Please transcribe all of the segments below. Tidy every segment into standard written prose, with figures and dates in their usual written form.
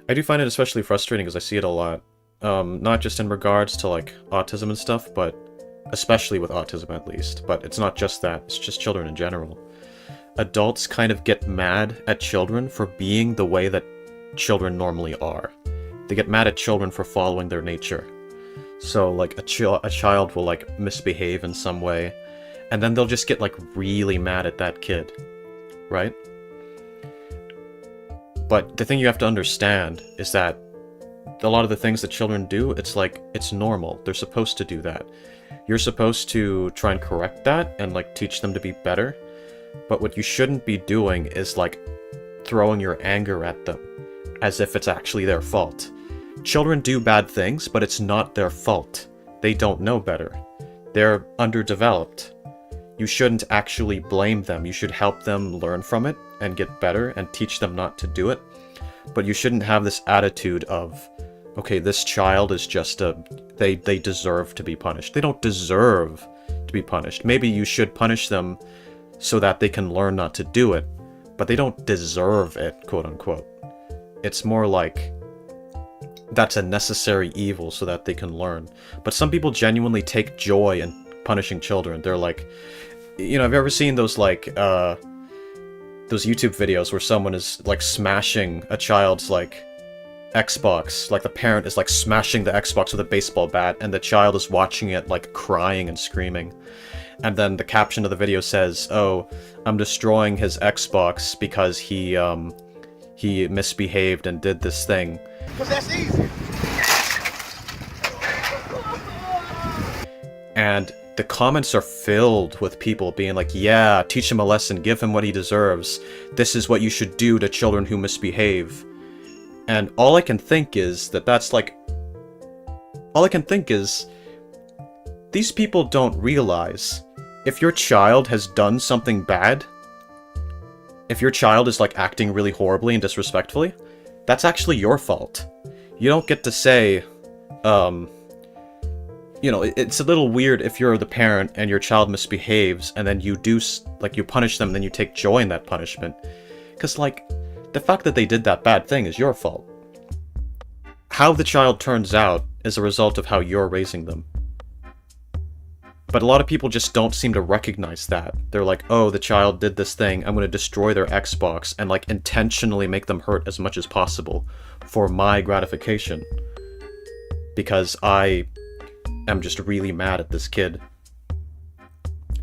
I do find it especially frustrating because I see it a lot. Not just in regards to, like, autism and stuff, but especially with autism at least. But it's not just that, it's just children in general. Adults kind of get mad at children for being the way that children normally are. They get mad at children for following their nature. So, like, a child will, like, misbehave in some way, and then they'll just get, like, really mad at that kid, right? But the thing you have to understand is that a lot of the things that children do, it's like, it's normal. They're supposed to do that. You're supposed to try and correct that and, like, teach them to be better. But what you shouldn't be doing is, like, throwing your anger at them as if it's actually their fault. Children do bad things, but it's not their fault. They don't know better. They're underdeveloped. You shouldn't actually blame them. You should help them learn from it and get better and teach them not to do it. But you shouldn't have this attitude of, okay, this child is just they deserve to be punished. They don't deserve to be punished. Maybe you should punish them so that they can learn not to do it, but they don't deserve it, quote unquote. It's more like that's a necessary evil so that they can learn. But some people genuinely take joy in punishing children. They're like, you know, have you ever seen those, like, those YouTube videos where someone is, like, smashing a child's, like, Xbox? Like, the parent is, like, smashing the Xbox with a baseball bat, and the child is watching it, like, crying and screaming. And then the caption of the video says, oh, I'm destroying his Xbox because he misbehaved and did this thing. Because that's easy. And the comments are filled with people being like, yeah, teach him a lesson, give him what he deserves. This is what you should do to children who misbehave. And all I can think is these people don't realize if your child has done something bad, if your child is, like, acting really horribly and disrespectfully, that's actually your fault. You don't get to say, you know, it's a little weird if you're the parent and your child misbehaves and then you do, like, you punish them and then you take joy in that punishment. Because, like, the fact that they did that bad thing is your fault. How the child turns out is a result of how you're raising them. But a lot of people just don't seem to recognize that. They're like, oh, the child did this thing, I'm going to destroy their Xbox and, like, intentionally make them hurt as much as possible for my gratification. Because I am just really mad at this kid.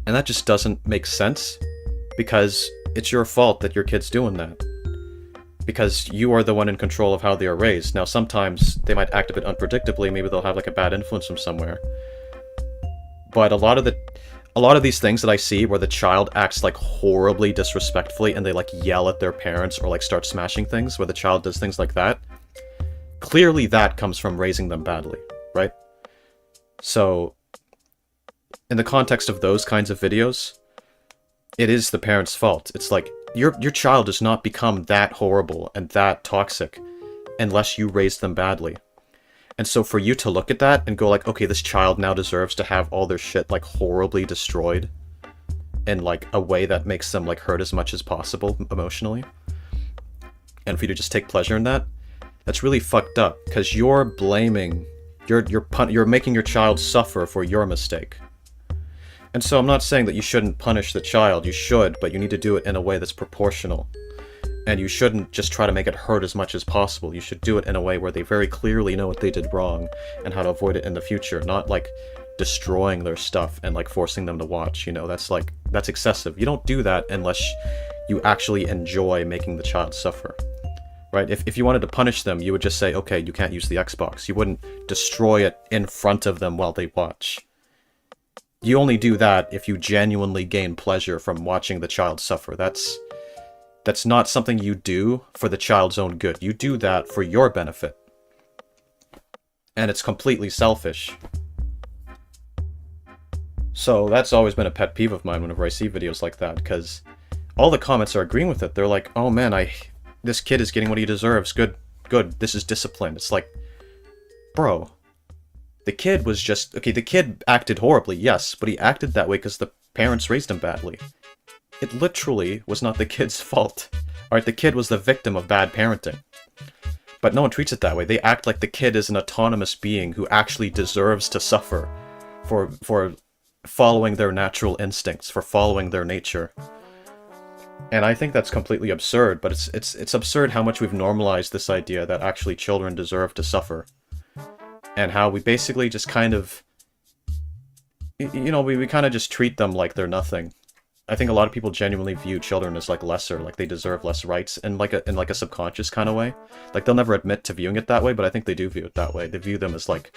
And that just doesn't make sense, because it's your fault that your kid's doing that. Because you are the one in control of how they are raised. Now, sometimes they might act a bit unpredictably, maybe they'll have, like, a bad influence from somewhere. But a lot of these things that I see where the child acts, like, horribly disrespectfully and they, like, yell at their parents or, like, start smashing things, where the child does things like that, clearly that comes from raising them badly, right? So, in the context of those kinds of videos, it is the parent's fault. It's like, your child does not become that horrible and that toxic unless you raise them badly. And so for you to look at that and go like, okay, this child now deserves to have all their shit, like, horribly destroyed in, like, a way that makes them, like, hurt as much as possible emotionally, and for you to just take pleasure in that, that's really fucked up, because you're blaming, you're making your child suffer for your mistake. And so I'm not saying that you shouldn't punish the child, you should, but you need to do it in a way that's proportional. And you shouldn't just try to make it hurt as much as possible. You should do it in a way where they very clearly know what they did wrong and how to avoid it in the future, not, like, destroying their stuff and, like, forcing them to watch, you know, that's excessive. You don't do that unless you actually enjoy making the child suffer, right? If you wanted to punish them, you would just say, okay, you can't use the Xbox. You wouldn't destroy it in front of them while they watch. You only do that if you genuinely gain pleasure from watching the child suffer. That's not something you do for the child's own good. You do that for your benefit. And it's completely selfish. So that's always been a pet peeve of mine whenever I see videos like that, because all the comments are agreeing with it. They're like, oh man, this kid is getting what he deserves. Good, this is discipline. It's like, bro, the kid was just, okay, the kid acted horribly, yes, but he acted that way because the parents raised him badly. It literally was not the kid's fault. Alright, the kid was the victim of bad parenting. But no one treats it that way. They act like the kid is an autonomous being who actually deserves to suffer for following their natural instincts, for following their nature. And I think that's completely absurd, but it's absurd how much we've normalized this idea that actually children deserve to suffer. And how we basically just kind of... You know, we kind of just treat them like they're nothing. I think a lot of people genuinely view children as like lesser, like they deserve less rights in like a subconscious kind of way. Like they'll never admit to viewing it that way, but I think they do view it that way. They view them as like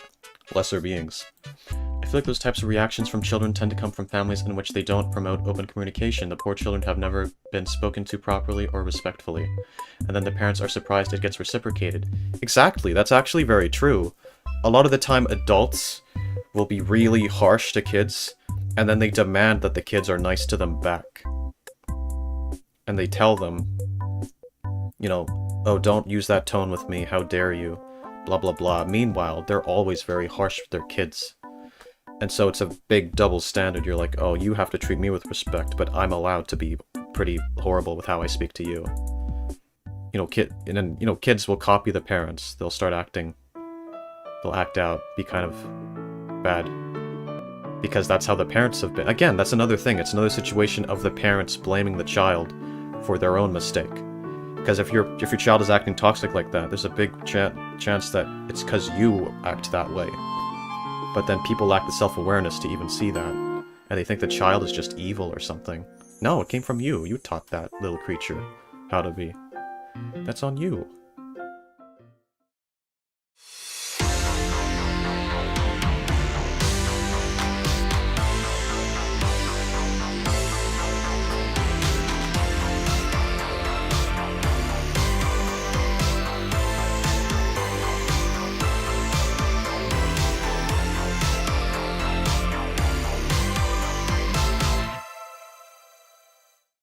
lesser beings. I feel like those types of reactions from children tend to come from families in which they don't promote open communication. The poor children have never been spoken to properly or respectfully. And then the parents are surprised it gets reciprocated. Exactly, that's actually very true. A lot of the time adults will be really harsh to kids, and then they demand that the kids are nice to them back. And they tell them, you know, oh, don't use that tone with me, how dare you, blah blah blah. Meanwhile, they're always very harsh with their kids. And so it's a big double standard. You're like, oh, you have to treat me with respect, but I'm allowed to be pretty horrible with how I speak to you. You know, kids will copy the parents. They'll start acting. They'll act out, be kind of bad. Because that's how the parents have been. Again, that's another thing. It's another situation of the parents blaming the child for their own mistake. Because if your child is acting toxic like that, there's a big chance that it's because you act that way. But then people lack the self-awareness to even see that. And they think the child is just evil or something. No, it came from you. You taught that little creature how to be. That's on you.